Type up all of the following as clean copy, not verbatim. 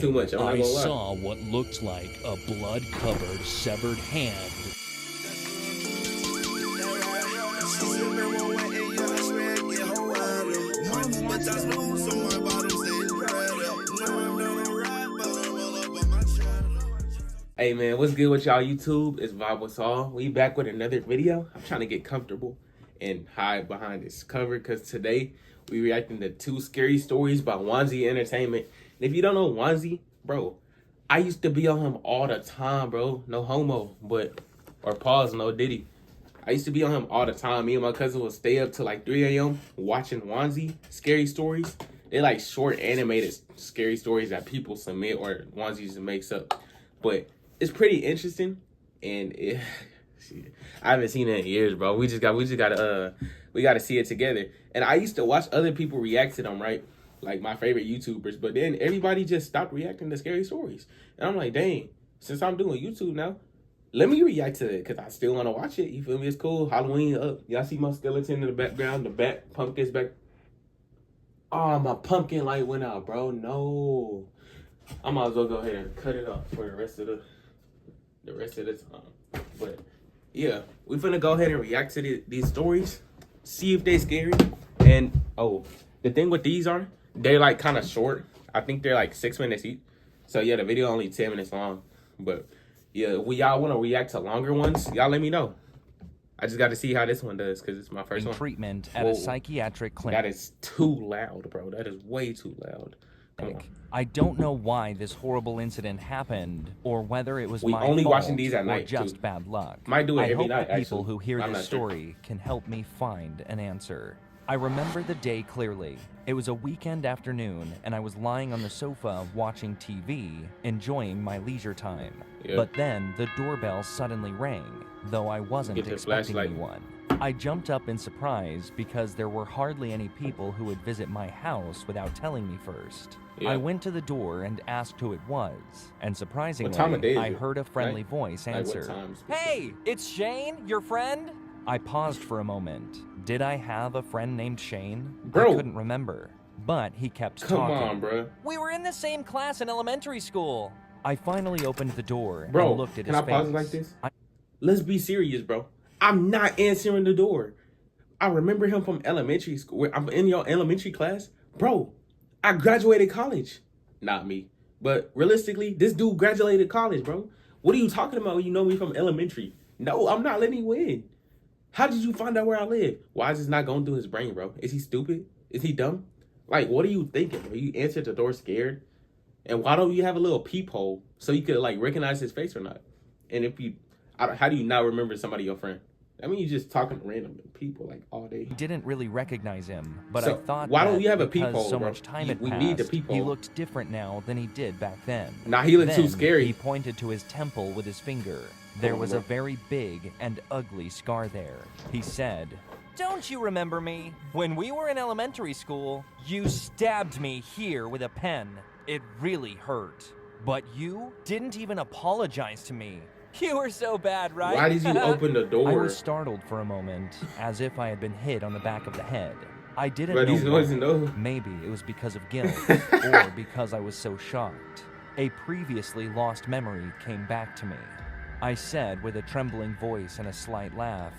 Too much. I'm not I gonna lie. saw what looked like a blood-covered, severed hand. Hey man, what's good with y'all YouTube? It's Vibe with Saul. We back with another video. I'm trying to get comfortable and hide behind this cover because today we reacting to 2 scary stories by WanseeEntertainment. And if you don't know Wansee, bro, I used to be on him all the time, bro. No homo, or pause, no diddy. I used to be on him all the time. Me and my cousin would stay up till like 3 a.m. watching Wansee scary stories. They're like short animated scary stories that people submit or Wansee just makes up. But it's pretty interesting, and I haven't seen it in years, bro. We gotta see it together. And I used to watch other people react to them, right? Like my favorite YouTubers, but then everybody just stopped reacting to scary stories. And I'm like, dang, since I'm doing YouTube now, let me react to it, because I still want to watch it. You feel me? It's cool. Halloween up. Y'all see my skeleton in the background? The pumpkin's back. Oh, my pumpkin light went out, bro. No. I might as well go ahead and cut it off for the rest of the time. But yeah, we finna go ahead and react to these stories, see if they scary. And oh, the thing with these are, they're like kind of short. I think they're like 6 minutes each. So yeah, the video only 10 minutes long. But yeah, y'all want to react to longer ones, y'all let me know. I just got to see how this one does because it's my first one. Treatment at a psychiatric clinic. That is too loud, bro. That is way too loud. Come on. I don't know why this horrible incident happened, or whether it was we my only fault watching these at or night, just too. bad luck. Might do it every hope night, that people actually. who hear I'm this not sure. story can help me find an answer. I remember the day clearly. It was a weekend afternoon, and I was lying on the sofa watching TV, enjoying my leisure time. Yeah. But then the doorbell suddenly rang, though I wasn't expecting anyone. I jumped up in surprise because there were hardly any people who would visit my house without telling me first. Yeah. I went to the door and asked who it was, and surprisingly, What time of day is I it? heard a friendly Right? voice Like, what answer, time? "Hey, it's Shane, your friend?" I paused for a moment. Did I have a friend named Shane? Bro. I couldn't remember, but he kept Come talking. on, bro. We were in the same class in elementary school. I finally opened the door Bro, and looked at can his I pause face. it like this? Let's be serious, bro. I'm not answering the door. I remember him from elementary school. I'm in your elementary class. Bro, I graduated college. Not me. But realistically, this dude graduated college, bro. What are you talking about when you know me from elementary? No, I'm not letting you in. How did you find out where I live? Why is this not going through his brain, bro? Is he stupid? Is he dumb? Like, what are you thinking, bro? You answered the door scared? And why don't you have a little peephole so you could, like, recognize his face or not? And if you, how do you not remember somebody your friend? I mean, you're just talking to random people, like, all day. Didn't really recognize him, but So, I thought why don't that you have a because peephole, so bro? much time had We passed, need the peephole. he looked different now than he did back then. Nah, he looked too Then scary. He pointed to his temple with his finger. There was a very big and ugly scar there. He said, "Don't you remember me? When we were in elementary school, you stabbed me here with a pen. It really hurt. But you didn't even apologize to me. You were so bad, right?" Why did you open the door? I was startled for a moment, as if I had been hit on the back of the head. I didn't But know these why. noises, no. Maybe it was because of guilt, or because I was so shocked. A previously lost memory came back to me. I said with a trembling voice and a slight laugh,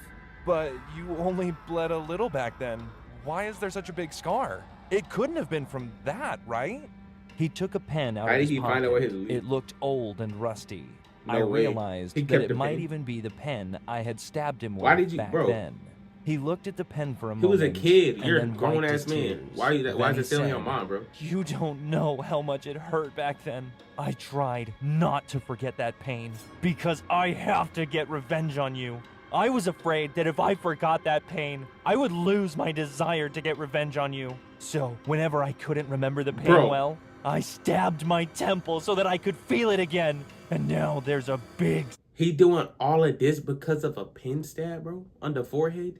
But you only bled a little back then. Why is there such a big scar? It couldn't have been from that, right? He took a pen out How of did his he pocket. find out where his lead? It looked old and rusty. No I way. realized He that kept it the might pen? even be the pen I had stabbed him with Why did you- back bro? then. He looked at the pen for a He moment. was a kid. and You're a then grown wiped ass his man. tears. Why is Then it he still in your said, mind, bro? "You don't know how much it hurt back then. I tried not to forget that pain because I have to get revenge on you. I was afraid that if I forgot that pain, I would lose my desire to get revenge on you. So whenever I couldn't remember the pain Bro. well, I stabbed my temple so that I could feel it again. And now there's a big..." He doing all of this because of a pin stab, bro, on the forehead?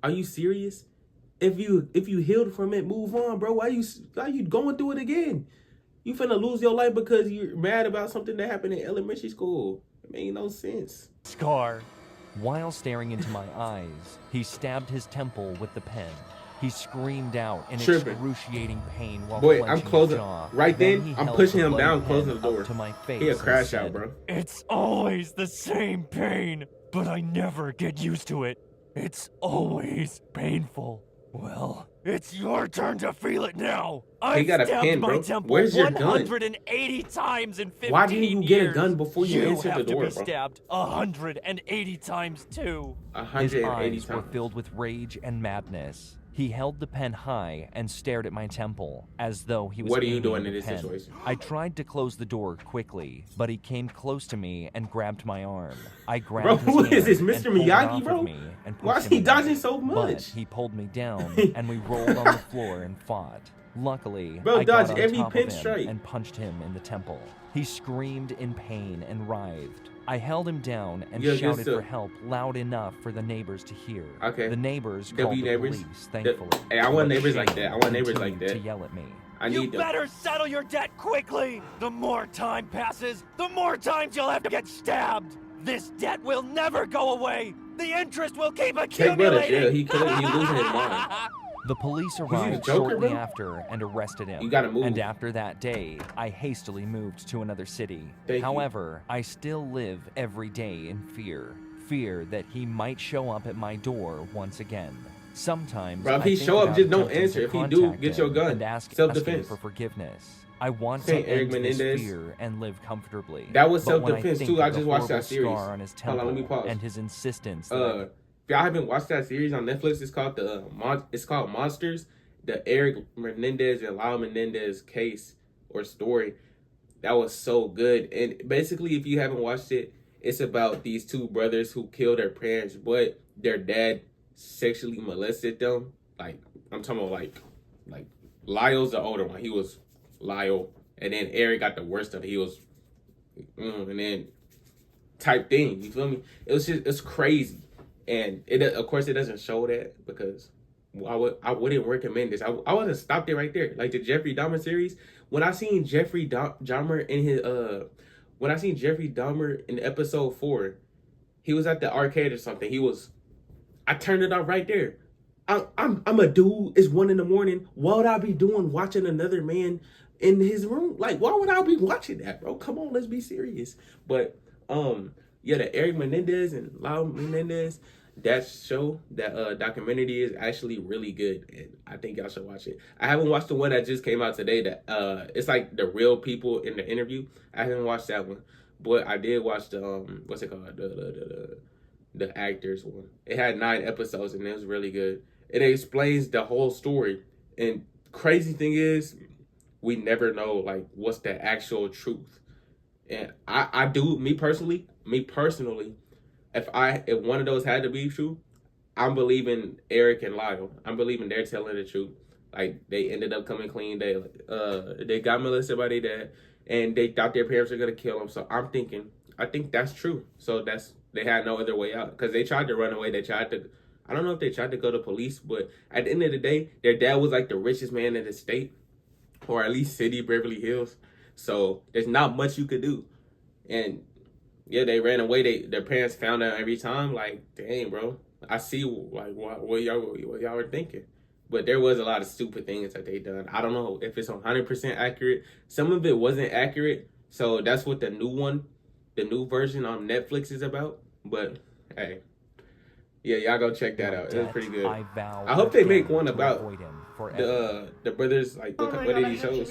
Are you serious? If you healed from it, move on, bro. Why you going through it again? You finna lose your life because you're mad about something that happened in elementary school. It made no sense. Scar. While staring into my eyes, he stabbed his temple with the pen. He screamed out in Tripping. excruciating pain while Boy, clenching I'm closing. his jaw. Right Then then, he I'm held pushing the him bloody down, closing pen the door. up to my face He'll and crash said, out, bro. It's always the same pain, but I never get used to it. It's always painful. Well, it's your turn to feel it now. He I've got a stabbed pen, my bro. temple Where's your gun? 180 times in 15 Why didn't you get a years. gun before you answered the have door, to be bro? stabbed 180 times too. His 180 eyes were times. filled with rage and madness. He held the pen high and stared at my temple, as though he was What are you aiming doing the in this pen. situation? I tried to close the door quickly, but he came close to me and grabbed my arm. I grabbed Bro, his who is hand this, and Mr. pulled it Miyagi, off bro? of me and Why pushed is he him dodging away. so But much? he pulled me down, and we rolled on the floor and fought. Luckily, Bro, I got dodge on every top pin of him strike. and punched him in the temple. He screamed in pain and writhed. I held him down and Yo, shouted so- for help loud enough for the neighbors to hear. Okay. The neighbors W called the neighbors? police, thankfully. Hey, I want but neighbors like shame that. I want neighbors like continued that. to yell at me. I You need them. better settle your debt quickly. The more time passes, the more times you'll have to get stabbed. This debt will never go away. The interest will keep Take brother, accumulating. yeah, he could. He losing his mind. The police the arrived Joker, shortly bro? after and arrested him. You gotta move. And after that day, I hastily moved to another city. Thank you. However, I still live every day in fear. Fear that he might show up at my door once again. Sometimes, Bro, if I he think show up, about just don't attempting answer. to If he do, contact get your him gun. and asking Self-defense. for forgiveness. I want Saint to Eric end this Menendez. fear and live comfortably. That was But when I self-defense think too. I of the just watched that horrible series. scar on his Hold on, let me temple pause. and his insistence that If y'all haven't watched that series on Netflix, it's called it's called Monsters. The Eric Menendez and Lyle Menendez case or story. That was so good. And basically, if you haven't watched it, it's about these two brothers who killed their parents, but their dad sexually molested them. Like, I'm talking about like Lyle's the older one. He was Lyle, and then Eric got the worst of it. He was, and then type thing. You feel me? It's crazy, and it of course it doesn't show that because I wouldn't recommend this. I wouldn't stop it right there. Like the Jeffrey Dahmer series. When I seen Jeffrey Dahmer in his when I seen Jeffrey Dahmer in episode 4, he was at the arcade or something. I turned it off right there. I'm a dude. It's 1 a.m. What would I be doing watching another man in his room? Like, why would I be watching that, bro? Come on, let's be serious. But yeah, the Eric Menendez and Lyle Menendez, that show, that documentary is actually really good, and I think y'all should watch it. I haven't watched the one that just came out today. That it's like the real people in the interview. I haven't watched that one, but I did watch the what's it called, the actors one. It had 9 episodes and it was really good. It explains the whole story. And crazy thing is, we never know like what's the actual truth. And I do, me personally, if one of those had to be true, I'm believing Eric and Lyle. I'm believing they're telling the truth. Like they ended up coming clean. They got molested by their dad, and they thought their parents were gonna kill them. So I think that's true. So they had no other way out because they tried to run away. I don't know if they tried to go to police, but at the end of the day, their dad was like the richest man in the state, or at least city Beverly Hills. So there's not much you could do. And yeah, they ran away. Their parents found out every time. Like, dang, bro, I see like what y'all were thinking. But there was a lot of stupid things that they done. I don't know if it's 100% accurate. Some of it wasn't accurate. So that's what the new version on Netflix is about. But hey, yeah, y'all go check that out. It was pretty good. I hope they make one about the brothers. Like, what did he shows?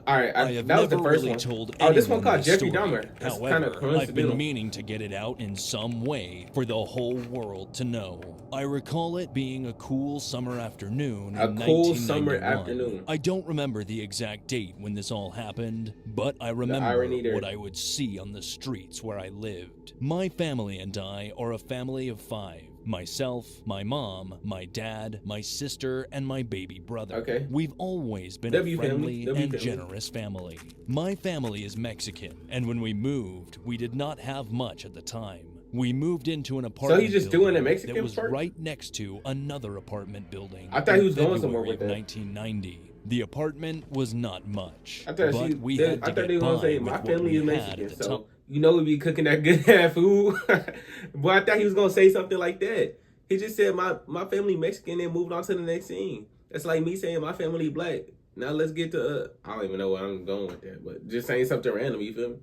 All right, that was the first one. Oh, this one called Jeffrey Dahmer. That's kind of However, I've been coincidental. meaning to get it out in some way for the whole world to know. I recall it being a cool summer afternoon in A cool summer 1991. afternoon. I don't remember the exact date when this all happened, but I remember irony there. what I would see on the streets where I lived. My family and I are a family of 5. Myself, my mom, my dad, my sister, and my baby brother. Okay. We've always been W a family, friendly W and family. generous family. My family is Mexican, and when we moved, we did not have much at the time. We moved into an apartment he's just doing the building Mexican that was part? right next to another apartment building. I thought he was in going somewhere February with of that. 1990. The apartment was not much, I thought but we had to they get were gonna by say with my what family we is had Mexican, at the so time. you know we be cooking that good ass food. But I thought he was gonna say something like that. He just said my family Mexican and moved on to the next scene. That's like me saying my family black. Now let's get to I don't even know where I'm going with that, but just saying something random. You feel me?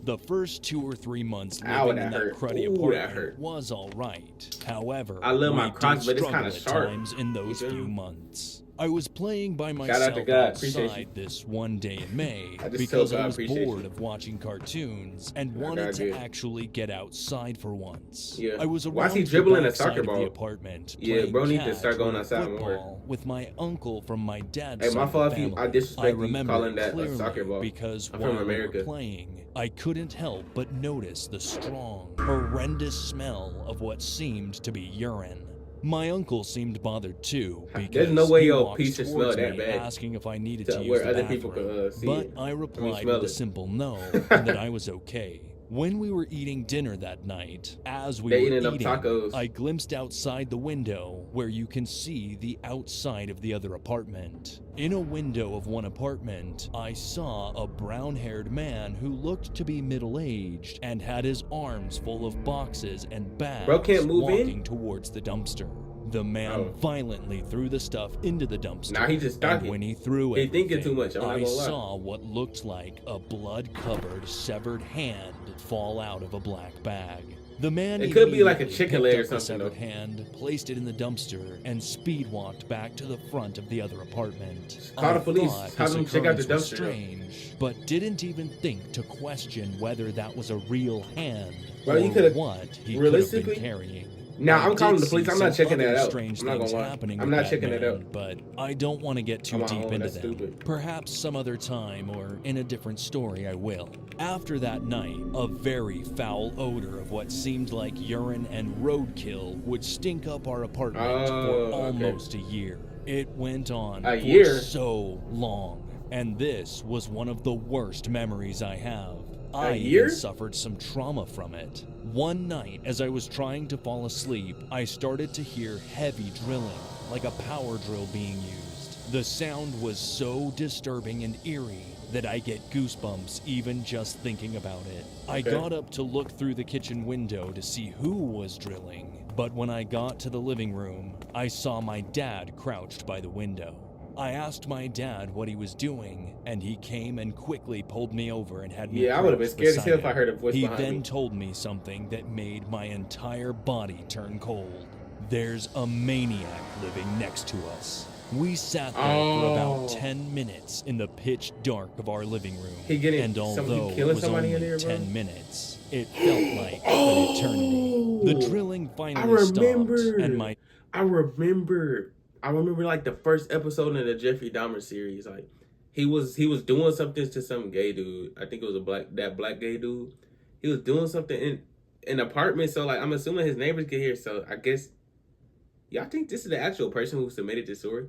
The first 2 or 3 months Ow, living that in that hurt. cruddy Ooh, that apartment hurt. was all right. However, I love my we crotch, did but it's struggle kinda at sharp. times in those You feel few me? months. I was playing by out to myself God. Appreciate you. outside this one day in May I just because told God I was appreciate bored you. of watching cartoons and I wanted got to good. actually get outside for once. Yeah. I was Why is around he the dribbling a backside soccer of the ball? apartment Yeah, playing bro need to catch start going or outside more. football with my uncle from my dad's Hey, side my of the fault if family. I disrespect I you remember calling it that a clearly soccer ball. because I'm while from we America. were playing, I couldn't help but notice the strong, horrendous smell of what seemed to be urine. My uncle seemed bothered too because There's no way he your walked piece should towards smell that me bad asking if I needed to to use where the other bathroom. people could, see but it. I replied smell with a it. simple no and that I was okay. When we were eating dinner that night, as we They were eating up eating, tacos. I glimpsed outside the window where you can see the outside of the other apartment. In a window of one apartment, I saw a brown-haired man who looked to be middle-aged and had his arms full of boxes and bags Bro can't move in? walking towards the dumpster. The man violently threw the stuff into the dumpster. Nah, he just and talking. when he threw He it, thinking too much, I'm not I gonna lie. saw what looked like a blood-covered, severed hand fall out of a black bag. The man It could be like a immediately chicken picked leg up or the something, severed though. hand, placed it in the dumpster, and speed-walked back to the front of the other apartment. Call the police. thought Have his them check out the occurrence was dumpster. strange, but didn't even think to question whether that was a real hand Bro, you or could've- what he could have been realistically- carrying. Nah, I I'm calling did the police. see I'm not some checking that other out. strange I'm not things gonna lie. happening I'm with not that checking it man, out. but I don't want to get too On my deep own, into that's them. stupid. Perhaps some other time or in a different story I will. After that night, a very foul odor of what seemed like urine and roadkill would stink up our apartment Oh, for okay. almost a year. It went on A for year? so long, and this was one of the worst memories I have. I year? even suffered some trauma from it. One night, as I was trying to fall asleep, I started to hear heavy drilling, like a power drill being used. The sound was so disturbing and eerie that I get goosebumps even just thinking about it. I Okay. got up to look through the kitchen window to see who was drilling, but when I got to the living room, I saw my dad crouched by the window. I asked my dad what he was doing, and he came and quickly pulled me over and had me Yeah, I would've been crouched scared as beside hell if I him. heard a voice He behind then me. told me something that made my entire body turn cold. There's a maniac living next to us. We sat there for about 10 minutes in the pitch dark of our living room. He getting and somebody although it killing was somebody only in there, bro? 10 minutes, it felt like an eternity. The drilling finally stopped, remember. and my I remember like the first episode in the Jeffrey Dahmer series. Like he was doing something to some gay dude. I think it was that black gay dude. He was doing something in an apartment. So like I'm assuming his neighbors could hear. So I guess y'all think this is the actual person who submitted this story?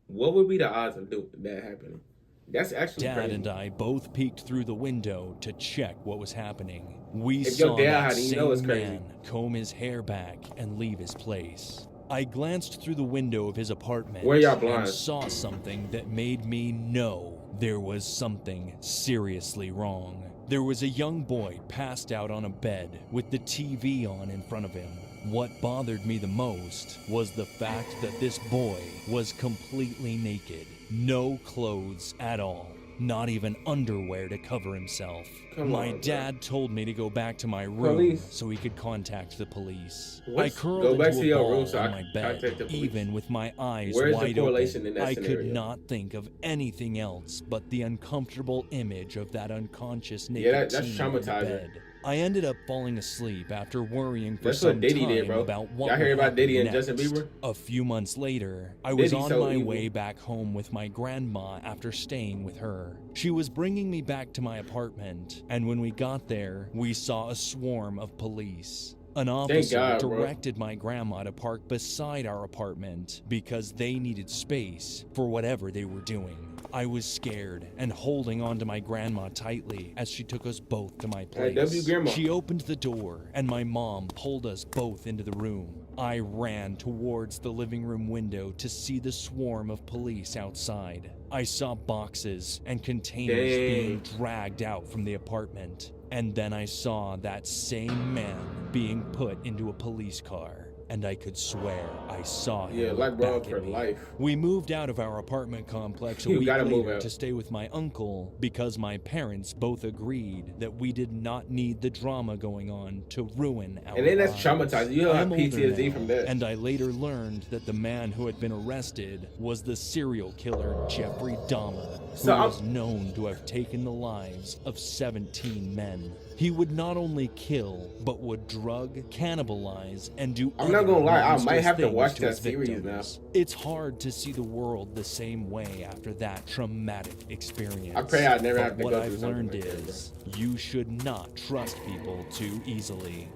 What would be the odds of that happening? That's actually dad crazy. and I both peeked through the window to check what was happening. We If your saw dad that had it, you same know it's crazy. man comb his hair back and leave his place. I glanced through the window of his apartment Were y'all and blind? saw something that made me know there was something seriously wrong. There was a young boy passed out on a bed with the TV on in front of him. What bothered me the most was the fact that this boy was completely naked. No clothes at all. Not even underwear to cover himself. Come My on, bro. dad told me to go back to my room Police. so he could contact the police. What's- I curled go back into to a your ball room so I on my can bed, contact the police. even with my eyes Where's the wide correlation open. in that I scenario? could not think of anything else but the uncomfortable image of that unconscious naked Yeah, that's teen in the traumatizing. bed. I ended up falling asleep after worrying for That's what some Diddy time did, bro. about what Y'all hear would about happen Diddy and next. Justin Bieber? A few months later, I was Diddy's on so my evil. way back home with my grandma after staying with her. She was bringing me back to my apartment, and when we got there, we saw a swarm of police. An officer God, bro. directed my grandma to park beside our apartment because they needed space for whatever they were doing. I was scared and holding onto my grandma tightly as she took us both to my Hey, place. W grandma. She opened the door and my mom pulled us both into the room. I ran towards the living room window to see the swarm of police outside. I saw boxes and containers being dragged out from the apartment. And then I saw that same man being put into a police car. and I could swear I saw him Yeah, look like bro back for at me. life. We moved out of our apartment complex a You week gotta move later out. to stay with my uncle because my parents both agreed that we did not need the drama going on to ruin our And then that's lives. traumatizing. You'll I have am older PTSD now, from that. and I later learned that the man who had been arrested was the serial killer Jeffrey Dahmer, So who I'm- was known to have taken the lives of 17 men. He would not only kill, but would drug, cannibalize, and do I'm not other gonna lie, I monstrous might have to things watch to that his series victims. It's hard to see the world the same way after that traumatic experience. I pray I never But have to what go I've through something learned like that, is you should not trust people too easily.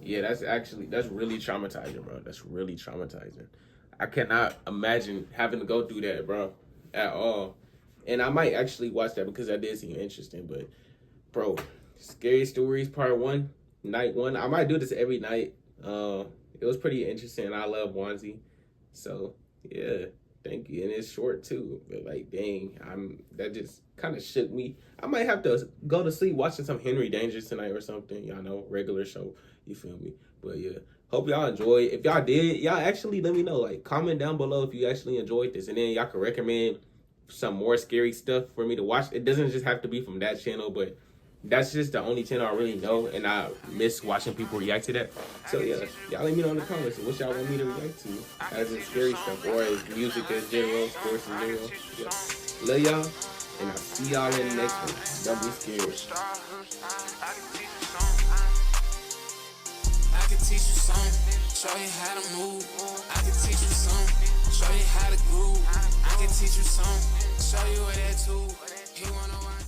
Yeah, that's really traumatizing, bro. That's really traumatizing. I cannot imagine having to go through that, bro, at all. And I might actually watch that because that did seem interesting. But, bro, Scary Stories Part 1, Night 1. I might do this every night. It was pretty interesting. I love Wansee. So, yeah, thank you. And it's short, too. But, like, dang, that just kind of shook me. I might have to go to sleep watching some Henry Dangerous tonight or something. Y'all know, regular show. You feel me? But, yeah. Hope y'all enjoy. If y'all did, y'all actually let me know. Like, comment down below if you actually enjoyed this. And then y'all can recommend some more scary stuff for me to watch. It doesn't just have to be from that channel, but that's just the only channel I really know, and I miss watching people react to that. So yeah, y'all let me know in the comments what y'all want me to react to as in scary stuff or as music as general, sports in general. Yeah. Love y'all, and I'll see y'all in the next one. Don't be scared. I can teach you something, show you how to move. I can teach you something, show you how to groove. I can teach you something, show you where that too. He wanna run